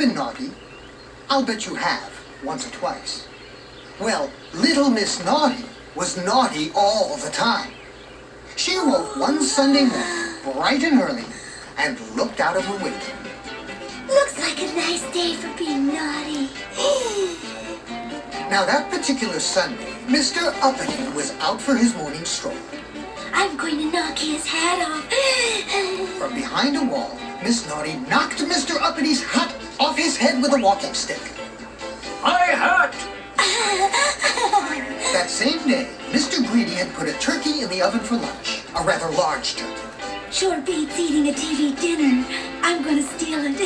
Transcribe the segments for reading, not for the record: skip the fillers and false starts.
been naughty? I'll bet you have, once or twice. Well, little Miss Naughty was naughty all the time. She awoke one Sunday morning, bright and early, and looked out of her window. Looks like a nice day for being naughty. Now, that particular Sunday, Mr. Uppity was out for his morning stroll. I'm going to knock his hat off. From behind a wall, Miss Naughty knocked Mr. Uppity's hat off his head with a walking stick. My hat! That same day, Mr. Greedy had put a turkey in the oven for lunch, a rather large turkey. Sure beats eating a TV dinner. I'm going to steal it.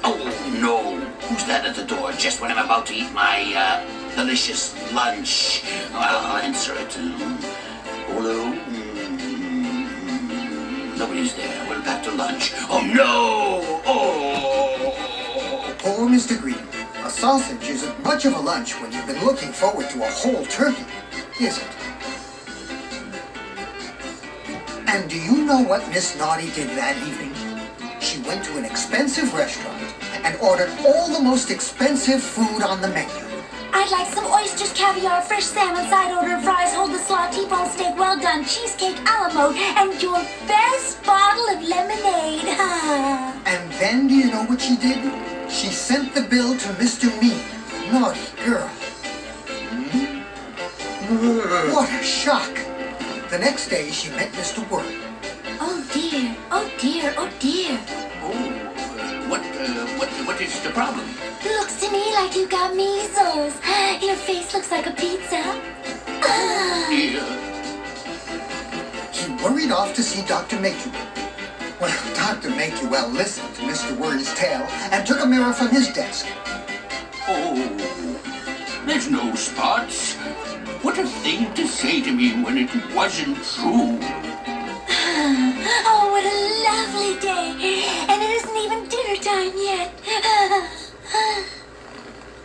Oh, no. Who's that at the door just when I'm about to eat my, delicious lunch? Well, I'll answer it. Hello? Nobody's there. We're back to lunch. Oh, no! Oh! Poor Mr. Greedy. A sausage isn't much of a lunch when you've been looking forward to a whole turkey, is it? And do you know what Miss Naughty did that evening? She went to an expensive restaurant and ordered all the most expensive food on the menu. I'd like some oysters, caviar, fresh salmon, side order fries, hold the slaw, T-bone steak, well done, cheesecake, a la mode, and your best bottle of lemonade. And then do you know what she did? She sent the bill to Mr. Mean. Naughty girl. What a shock. The next day she met Mr. Worry. Oh dear, oh dear, oh dear. Oh, what is the problem? Looks to me like you got measles. Your face looks like a pizza. Dear. He worried off to see Dr. Makuel. Well, Dr. Makuel listened to Mr. Worry's tale and took a mirror from his desk. Oh, there's no spots. What a thing to say to me when it wasn't true. Oh, what a lovely day. And it isn't even dinner time yet.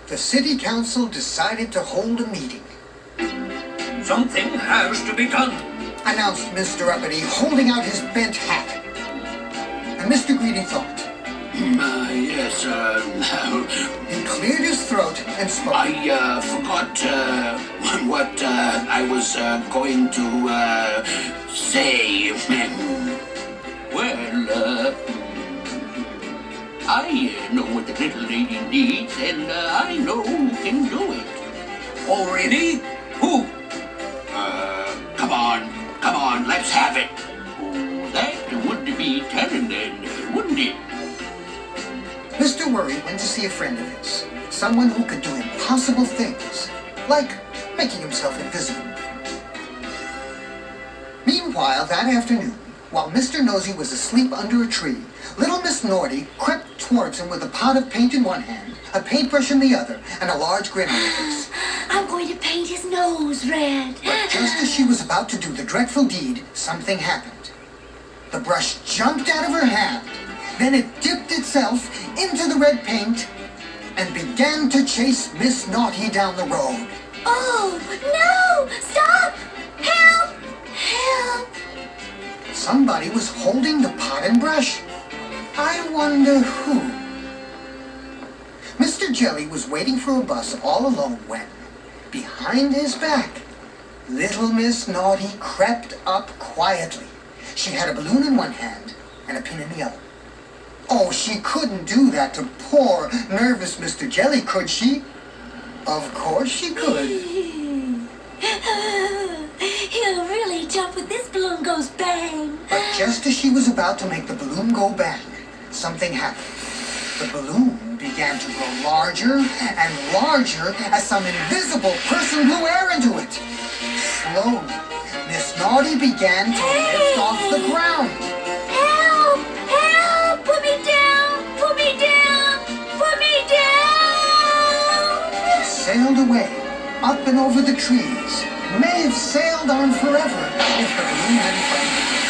The city council decided to hold a meeting. Something has to be done. Announced Mr. Uppity, holding out his bent hat. And Mr. Greedy thought. Yes, He cleared his throat and spoke. I forgot what I was going to say. Well, I know what the little lady needs, and I know who can do it. Oh, really? Who? Come on, let's have it. Oh, that would be telling then, wouldn't it? Mr. Worry went to see a friend of his, someone who could do impossible things, like making himself invisible. Meanwhile, that afternoon, while Mr. Nosy was asleep under a tree, little Miss Naughty crept towards him with a pot of paint in one hand, a paintbrush in the other, and a large grin on her face. I'm going to paint his nose red. But just as she was about to do the dreadful deed, something happened. The brush jumped out of her hand. Then it dipped itself into the red paint and began to chase Miss Naughty down the road. Oh, no! Stop! Help! Help! Somebody was holding the pot and brush. I wonder who. Mr. Jelly was waiting for a bus all alone when, behind his back, little Miss Naughty crept up quietly. She had a balloon in one hand and a pin in the other. Oh, she couldn't do that to poor, nervous Mr. Jelly, could she? Of course she could. He'll really jump when this balloon goes bang. But just as she was about to make the balloon go bang, something happened. The balloon began to grow larger and larger as some invisible person blew air into it. Slowly, Miss Naughty began to lift off the ground. Help! Help! Put me down! Put me down! Put me down! She sailed away, up and over the trees. May have sailed on forever if the balloon hadn't frightened her.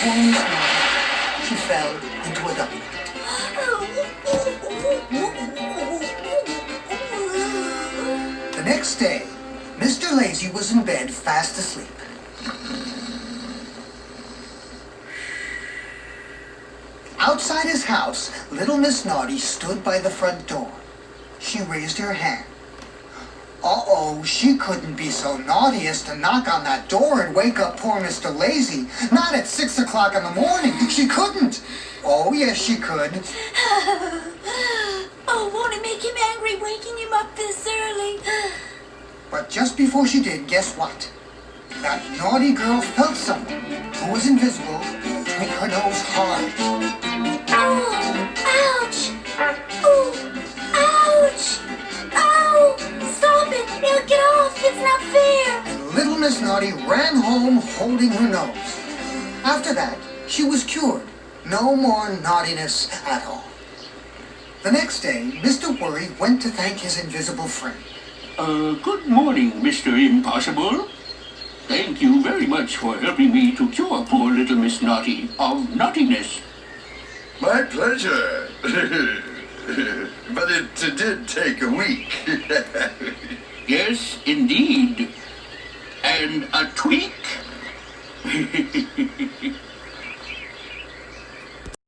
Poor Miss Naughty. She fell into a dumping. The next day, Mr. Lazy was in bed fast asleep. Outside his house, little Miss Naughty stood by the front door. She raised her hand. Uh-oh, she couldn't be so naughty as to knock on that door and wake up poor Mr. Lazy. Not at 6 o'clock in the morning. She couldn't. Oh, yes, she could. Oh, won't it make him angry waking him up this early? But just before she did, guess what? That naughty girl felt someone who was invisible tweak her nose hard. Oh, ouch! Oh, ouch! Oh, stop it! It'll get off! It's not fair! And little Miss Naughty ran home holding her nose. After that, she was cured. No more naughtiness at all. The next day, Mr. Worry went to thank his invisible friend. Good morning, Mr. Impossible. Thank you very much for helping me to cure poor little Miss Naughty of naughtiness. My pleasure. But it did take a week. Yes, indeed. And a tweak?